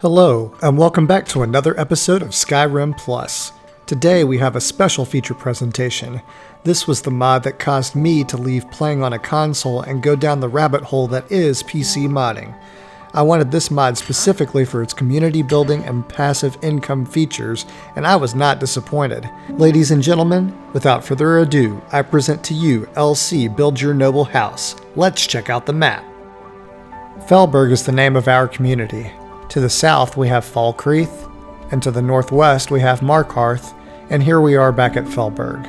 Hello, and welcome back to another episode of Skyrim Plus. Today we have a special feature presentation. This was the mod that caused me to leave playing on a console and go down the rabbit hole that is PC modding. I wanted this mod specifically for its community building and passive income features, and I was not disappointed. Ladies and gentlemen, without further ado, I present to you LC Build Your Noble House. Let's check out the map. Fellberg is the name of our community. To the south we have Falkreath, and to the northwest we have Markarth, and here we are back at Fellberg.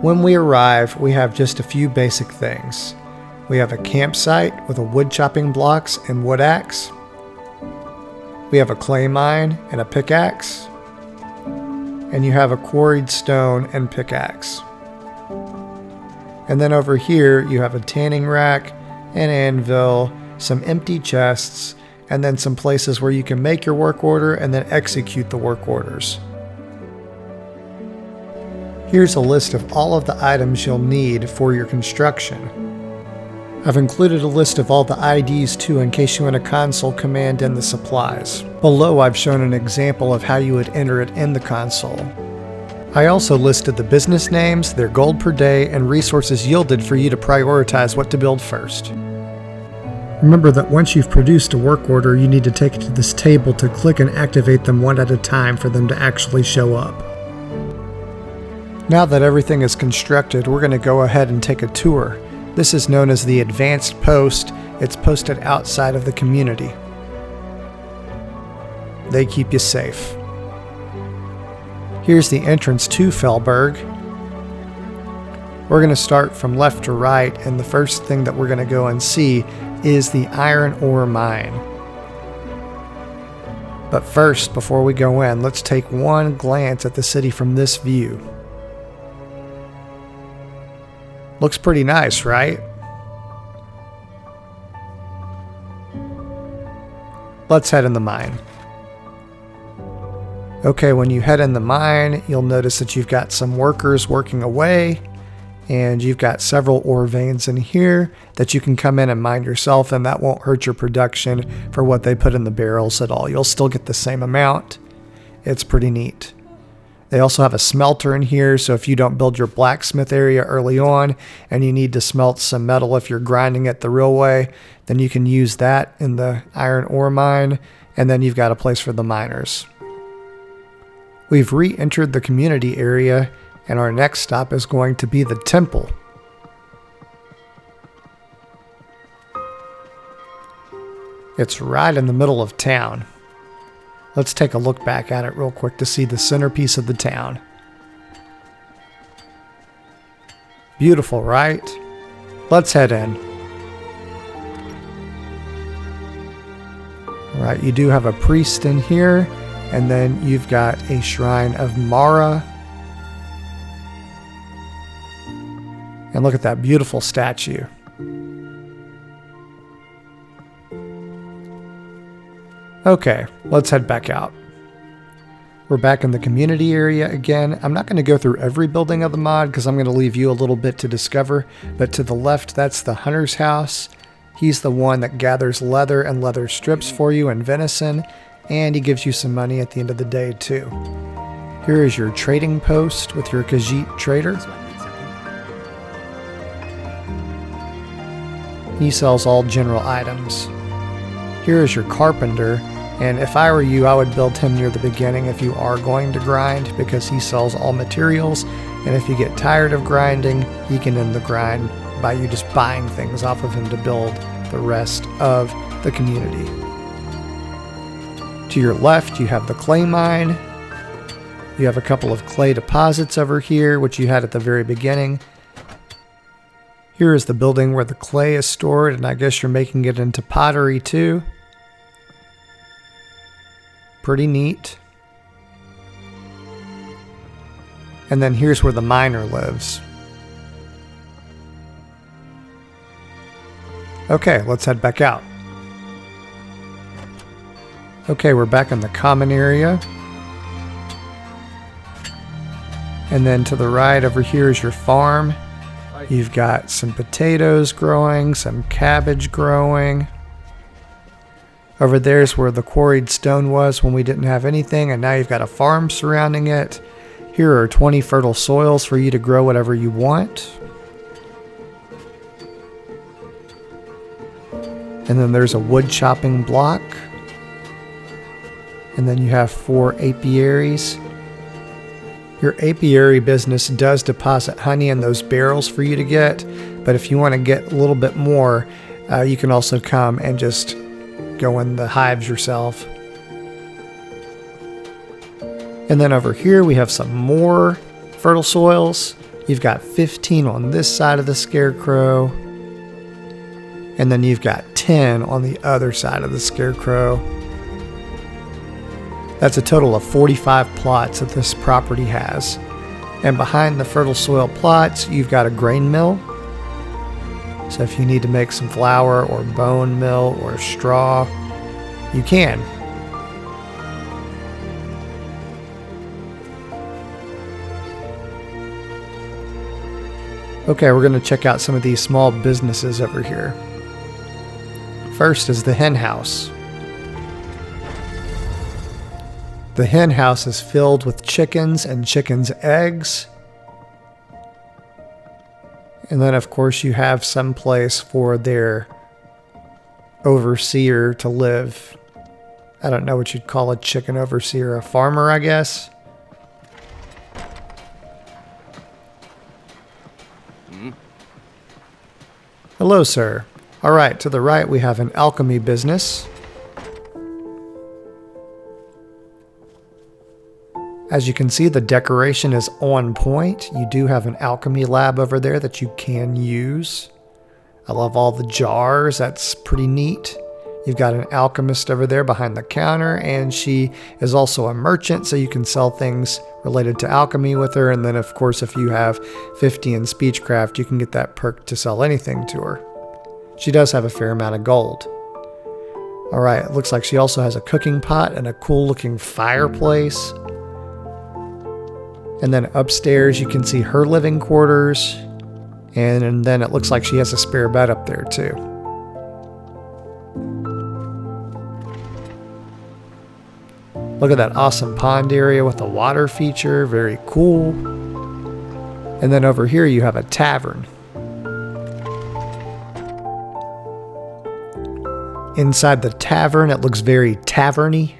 When we arrive, we have just a few basic things. We have a campsite with a wood chopping blocks and wood axe. We have a clay mine and a pickaxe. And you have a quarried stone and pickaxe. And then over here you have a tanning rack, an anvil, some empty chests, and then some places where you can make your work order and then execute the work orders. Here's a list of all of the items you'll need for your construction. I've included a list of all the IDs too in case you want a console command in the supplies. Below I've shown an example of how you would enter it in the console. I also listed the business names, their gold per day, and resources yielded for you to prioritize what to build first. Remember that once you've produced a work order, you need to take it to this table to click and activate them one at a time for them to actually show up. Now that everything is constructed, we're going to go ahead and take a tour. This is known as the Advanced Post. It's posted outside of the community. They keep you safe. Here's the entrance to Fellberg. We're going to start from left to right, and the first thing that we're going to go and see is the iron ore mine. But first, before we go in, let's take one glance at the city from this view. Looks pretty nice, right? Let's head in the mine. Okay, when you head in the mine, you'll notice that you've got some workers working away, and you've got several ore veins in here that you can come in and mine yourself, and that won't hurt your production for what they put in the barrels at all. You'll still get the same amount. It's pretty neat. They also have a smelter in here, so if you don't build your blacksmith area early on and you need to smelt some metal if you're grinding it the real way, then you can use that in the iron ore mine, and then you've got a place for the miners. We've re-entered the community area, and our next stop is going to be the temple. It's right in the middle of town. Let's take a look back at it real quick to see the centerpiece of the town. Beautiful, right? Let's head in. Alright, you do have a priest in here, and then you've got a shrine of Mara. And look at that beautiful statue. Okay, let's head back out. We're back in the community area again. I'm not going to go through every building of the mod because I'm going to leave you a little bit to discover. But to the left, that's the hunter's house. He's the one that gathers leather and leather strips for you and venison. And he gives you some money at the end of the day too. Here is your trading post with your Khajiit trader. He sells all general items. Here is your carpenter, and if I were you, I would build him near the beginning if you are going to grind, because he sells all materials, and if you get tired of grinding, he can end the grind by you just buying things off of him to build the rest of the community. To your left, you have the clay mine. You have a couple of clay deposits over here, which you had at the very beginning. Here is the building where the clay is stored, and I guess you're making it into pottery too. Pretty neat. And then here's where the miner lives. Okay, let's head back out. Okay, we're back in the common area. And then to the right over here is your farm. You've got some potatoes growing, some cabbage growing. Over there is where the quarried stone was when we didn't have anything, and now you've got a farm surrounding it. Here are 20 fertile soils for you to grow whatever you want. And then there's a wood chopping block. And then you have 4 apiaries. Your apiary business does deposit honey in those barrels for you to get, but if you want to get a little bit more, you can also come and just go in the hives yourself. And then over here we have some more fertile soils. You've got 15 on this side of the scarecrow, and then you've got 10 on the other side of the scarecrow. That's a total of 45 plots that this property has. And behind the fertile soil plots, you've got a grain mill. So if you need to make some flour or bone meal or straw, you can. Okay, we're going to check out some of these small businesses over here. First is the Hen House. The Hen House is filled with chickens and chickens' eggs. And then, of course, you have some place for their overseer to live. I don't know what you'd call a chicken overseer, a farmer, I guess. Hello, sir. All right, to the right we have an alchemy business. As you can see, the decoration is on point. You do have an alchemy lab over there that you can use. I love all the jars. That's pretty neat. You've got an alchemist over there behind the counter, and she is also a merchant, so you can sell things related to alchemy with her. And then, of course, if you have 50 in speechcraft, you can get that perk to sell anything to her. She does have a fair amount of gold. All right, it looks like she also has a cooking pot and a cool-looking fireplace. And then upstairs, you can see her living quarters. And then it looks like she has a spare bed up there, too. Look at that awesome pond area with the water feature. Very cool. And then over here, you have a tavern. Inside the tavern, it looks very tavern-y.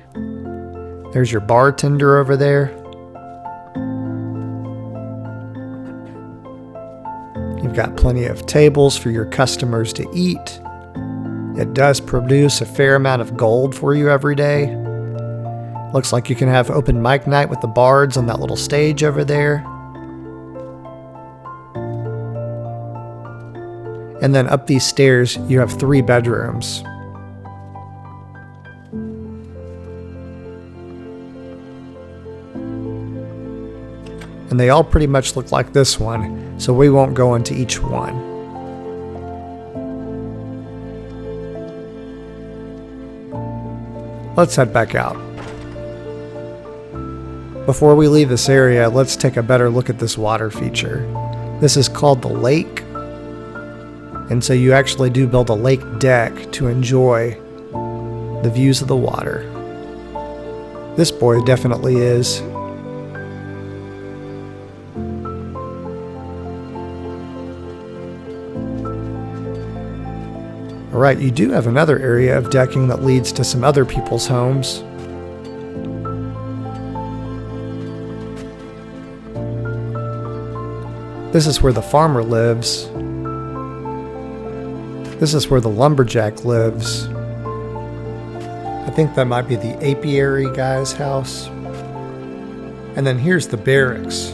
There's your bartender over there. You've got plenty of tables for your customers to eat. It does produce a fair amount of gold for you every day. Looks like you can have open mic night with the bards on that little stage over there. And then up these stairs, you have 3 bedrooms. And they all pretty much look like this one, so we won't go into each one. Let's head back out. Before we leave this area, let's take a better look at this water feature. This is called the lake, and so you actually do build a lake deck to enjoy the views of the water. This boy definitely is. Alright, you do have another area of decking that leads to some other people's homes. This is where the farmer lives. This is where the lumberjack lives. I think that might be the apiary guy's house. And then here's the barracks.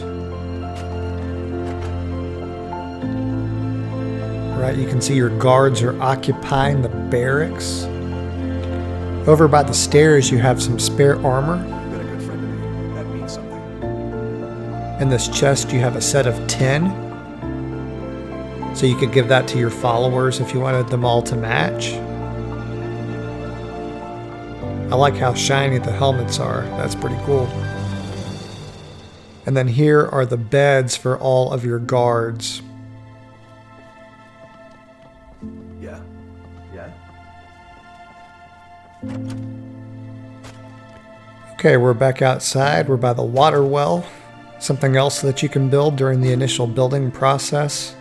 Right, you can see your guards are occupying the barracks. Over by the stairs, you have some spare armor. You've been a good friend to me. That means something. In this chest, you have a set of 10. So you could give that to your followers if you wanted them all to match. I like how shiny the helmets are. That's pretty cool. And then here are the beds for all of your guards. Okay, we're back outside. We're by the water well. Something else that you can build during the initial building process.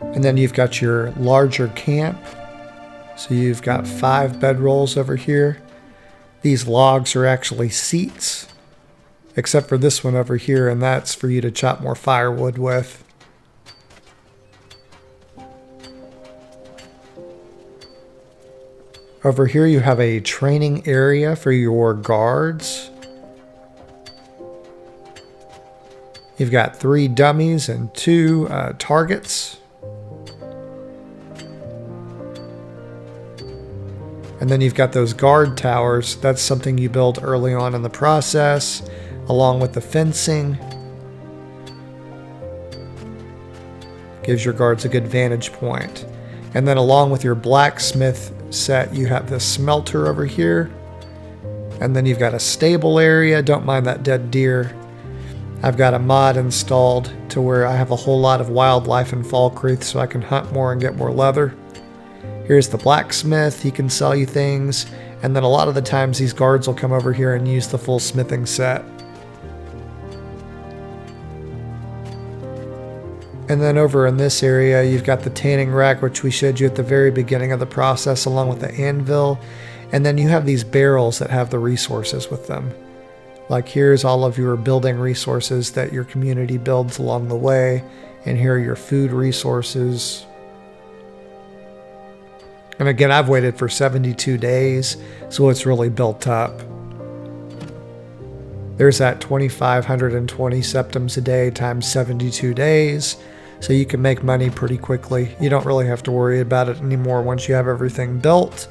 And then you've got your larger camp. So you've got 5 bedrolls over here. These logs are actually seats, except for this one over here, and that's for you to chop more firewood with. Over here you have a training area for your guards. You've got 3 dummies and 2 targets. And then you've got those guard towers. That's something you build early on in the process, along with the fencing. Gives your guards a good vantage point. And then along with your blacksmith set, you have this smelter over here. And then you've got a stable area. Don't mind that dead deer. I've got a mod installed to where I have a whole lot of wildlife in Falkreath so I can hunt more and get more leather. Here's the blacksmith. He can sell you things. And then a lot of the times these guards will come over here and use the full smithing set. And then over in this area, you've got the tanning rack, which we showed you at the very beginning of the process, along with the anvil. And then you have these barrels that have the resources with them. Like here's all of your building resources that your community builds along the way. And here are your food resources. And again, I've waited for 72 days, so it's really built up. There's that 2,520 septims a day times 72 days, so you can make money pretty quickly. You don't really have to worry about it anymore once you have everything built.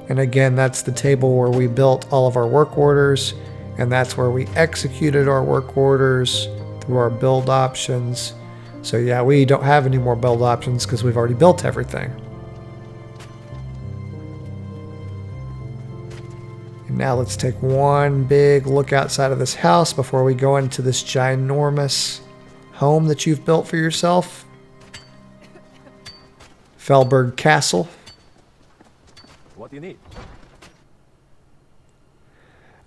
And again, that's the table where we built all of our work orders, and that's where we executed our work orders through our build options. So yeah, we don't have any more build options because we've already built everything. Now let's take one big look outside of this house before we go into this ginormous home that you've built for yourself. Fellberg Castle. What do you need?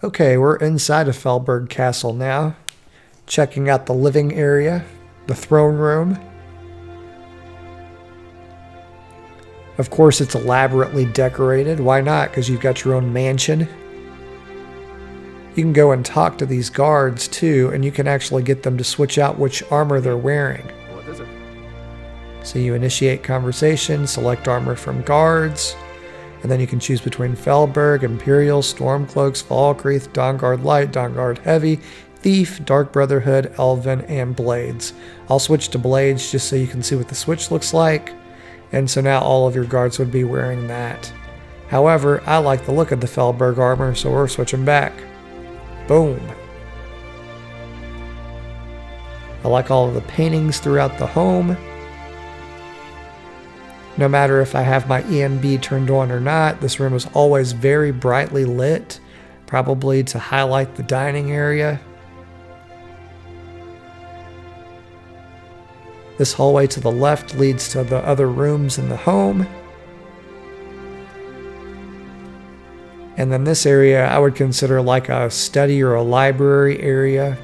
Okay, we're inside of Fellberg Castle now. Checking out the living area, the throne room. Of course, it's elaborately decorated. Why not? Because you've got your own mansion. You can go and talk to these guards too, and you can actually get them to switch out which armor they're wearing. What is it? So you initiate conversation, select armor from guards, and then you can choose between Fellberg, Imperial, Stormcloaks, Falkreath, Dawnguard Light, Dawnguard Heavy, Thief, Dark Brotherhood, Elven, and Blades. I'll switch to Blades just so you can see what the switch looks like. And so now all of your guards would be wearing that. However, I like the look of the Fellberg armor, so we're switching back. Boom. I like all of the paintings throughout the home. No matter if I have my ENB turned on or not, this room is always very brightly lit, probably to highlight the dining area. This hallway to the left leads to the other rooms in the home. And then this area I would consider like a study or a library area.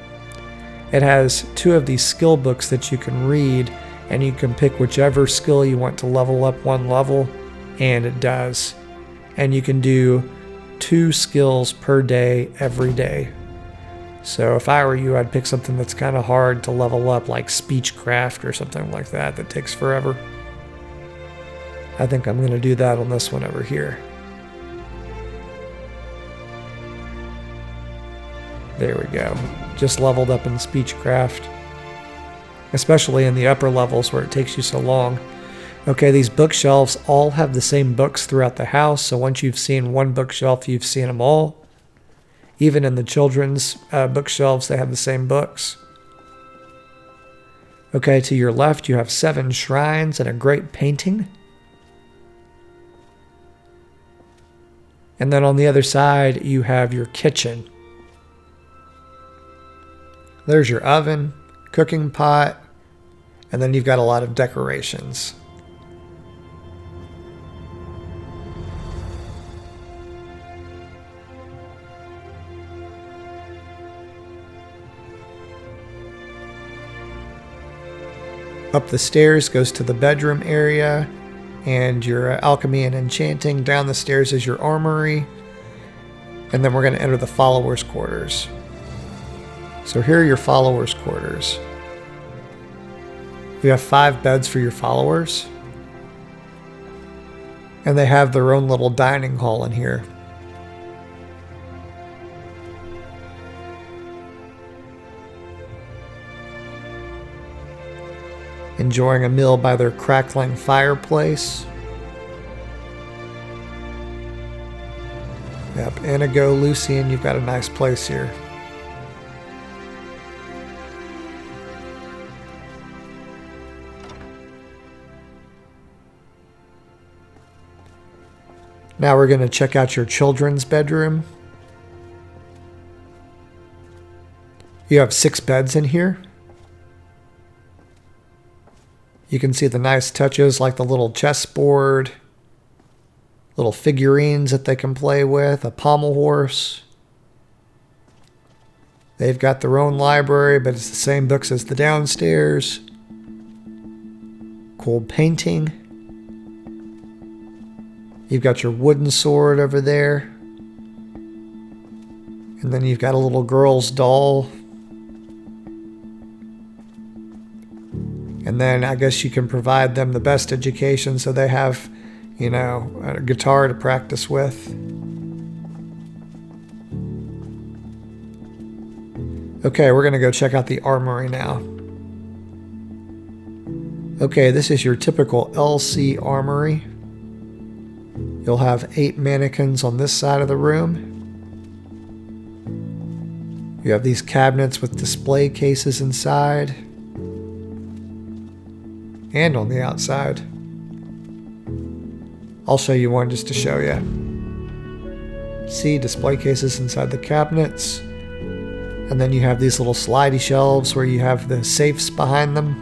It has 2 of these skill books that you can read, and you can pick whichever skill you want to level up 1 level, and it does. And you can do 2 skills per day every day. So if I were you, I'd pick something that's kind of hard to level up, like speechcraft or something like that takes forever. I think I'm going to do that on this one over here. There we go. Just leveled up in speechcraft. Especially in the upper levels where it takes you so long. Okay, these bookshelves all have the same books throughout the house, so once you've seen one bookshelf, you've seen them all. Even in the children's bookshelves, they have the same books. Okay, to your left, you have 7 shrines and a great painting. And then on the other side, you have your kitchen. There's your oven, cooking pot, and then you've got a lot of decorations. Up the stairs goes to the bedroom area and your alchemy and enchanting. Down the stairs is your armory. And then we're going to enter the followers' quarters. So here are your followers' quarters. You have 5 beds for your followers. And they have their own little dining hall in here. Enjoying a meal by their crackling fireplace. Yep, Inigo, Lucian, you've got a nice place here. Now we're going to check out your children's bedroom. You have 6 beds in here. You can see the nice touches like the little chessboard, little figurines that they can play with, a pommel horse. They've got their own library, but it's the same books as the downstairs. Cool painting. You've got your wooden sword over there. And then you've got a little girl's doll. And then I guess you can provide them the best education so they have, you know, a guitar to practice with. Okay, we're going to go check out the armory now. Okay, this is your typical LC armory. You'll have 8 mannequins on this side of the room. You have these cabinets with display cases inside and on the outside. I'll show you one just to show you. See, display cases inside the cabinets. And then you have these little slidey shelves where you have the safes behind them.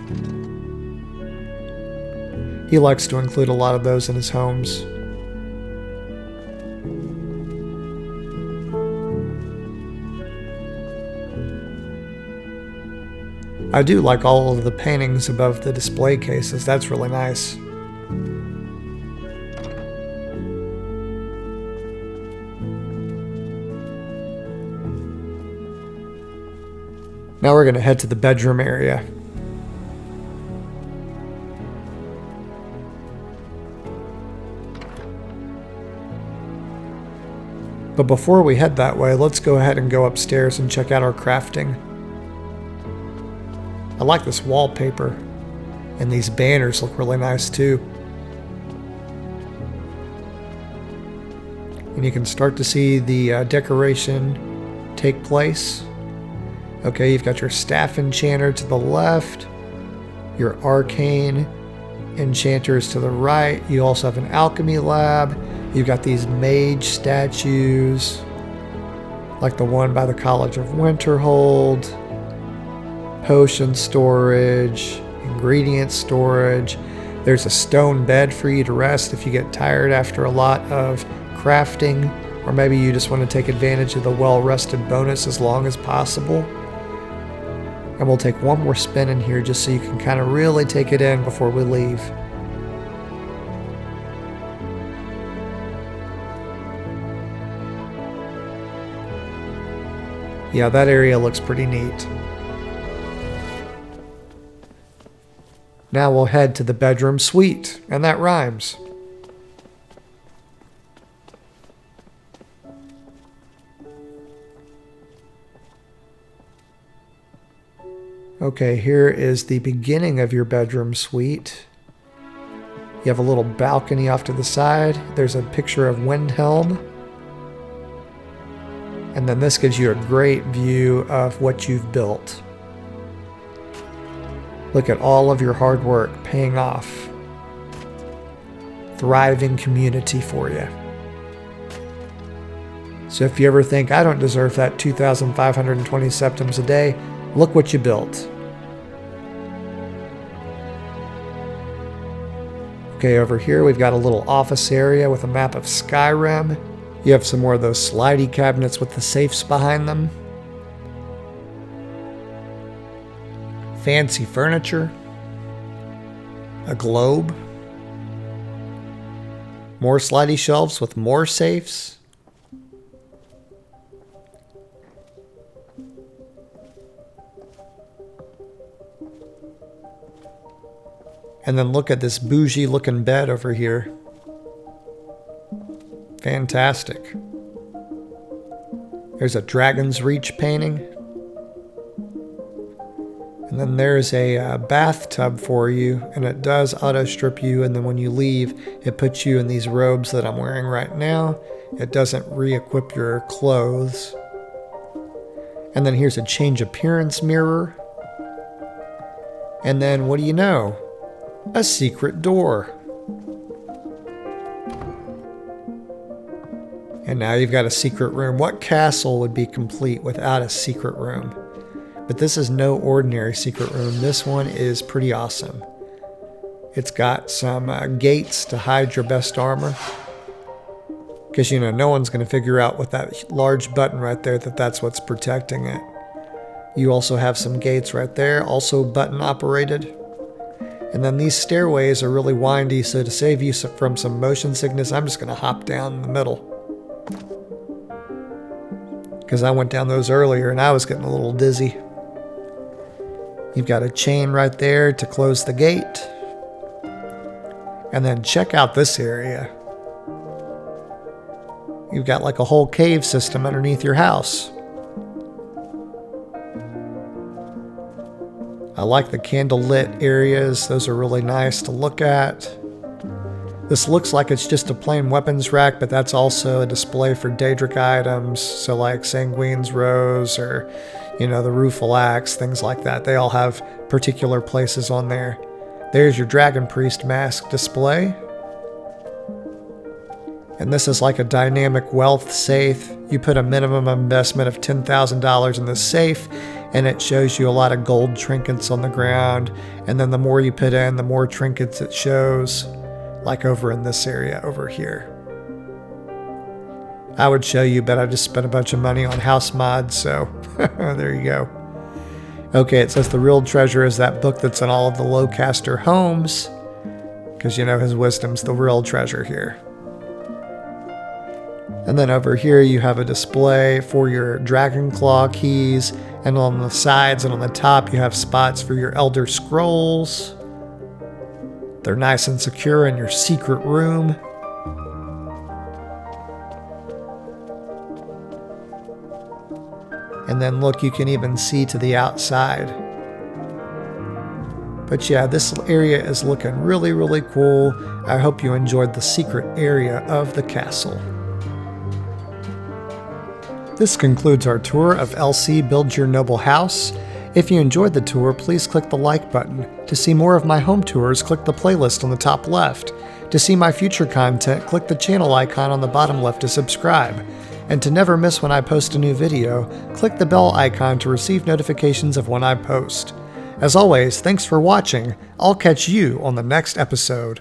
He likes to include a lot of those in his homes. I do like all of the paintings above the display cases. That's really nice. Now we're going to head to the bedroom area. But before we head that way, let's go ahead and go upstairs and check out our crafting. I like this wallpaper, and these banners look really nice too. And you can start to see the decoration take place. Okay, you've got your staff enchanter to the left, your arcane enchanters to the right. You also have an alchemy lab. You've got these mage statues, like the one by the College of Winterhold. Potion storage, ingredient storage. There's a stone bed for you to rest if you get tired after a lot of crafting, or maybe you just want to take advantage of the well-rested bonus as long as possible. And we'll take one more spin in here just so you can kind of really take it in before we leave. Yeah, that area looks pretty neat. Now we'll head to the bedroom suite, and that rhymes. Okay, here is the beginning of your bedroom suite. You have a little balcony off to the side. There's a picture of Windhelm. And then this gives you a great view of what you've built. Look at all of your hard work paying off. Thriving community for you. So if you ever think, I don't deserve that 2,520 septims a day, look what you built. Okay, over here we've got a little office area with a map of Skyrim. You have some more of those slidey cabinets with the safes behind them. Fancy furniture. A globe. More slidey shelves with more safes. And then look at this bougie looking bed over here. Fantastic. There's a Dragon's Reach painting. And then there's a bathtub for you, and it does auto strip you, and then when you leave, it puts you in these robes that I'm wearing right now. It doesn't re-equip your clothes. And then here's a change appearance mirror. And then what do you know? A secret door. And now you've got a secret room. What castle would be complete without a secret room? But this is no ordinary secret room. This one is pretty awesome. It's got some gates to hide your best armor. Because, you know, no one's going to figure out with that large button right there that's what's protecting it. You also have some gates right there, also button operated. And then these stairways are really windy, so to save you from some motion sickness, I'm just going to hop down in the middle. Because I went down those earlier and I was getting a little dizzy. You've got a chain right there to close the gate. And then check out this area. You've got like a whole cave system underneath your house. I like the candle-lit areas. Those are really nice to look at. This looks like it's just a plain weapons rack, but that's also a display for Daedric items. So like Sanguine's Rose or, you know, the Rueful Axe, things like that. They all have particular places on there. There's your Dragon Priest mask display. And this is like a dynamic wealth safe. You put a minimum investment of $10,000 in the safe, and it shows you a lot of gold trinkets on the ground. And then the more you put in, the more trinkets it shows. Like over in this area over here. I would show you, but I just spent a bunch of money on house mods, so there you go. Okay, it says the real treasure is that book that's in all of the Lowcaster homes, because you know his wisdom's the real treasure here. And then over here you have a display for your Dragon Claw keys, and on the sides and on the top you have spots for your Elder Scrolls. They're nice and secure in your secret room. And then look, you can even see to the outside. But yeah, this area is looking really, really cool. I hope you enjoyed the secret area of the castle. This concludes our tour of LC Build Your Noble House. If you enjoyed the tour, please click the like button. To see more of my home tours, click the playlist on the top left. To see my future content, click the channel icon on the bottom left to subscribe. And to never miss when I post a new video, click the bell icon to receive notifications of when I post. As always, thanks for watching. I'll catch you on the next episode.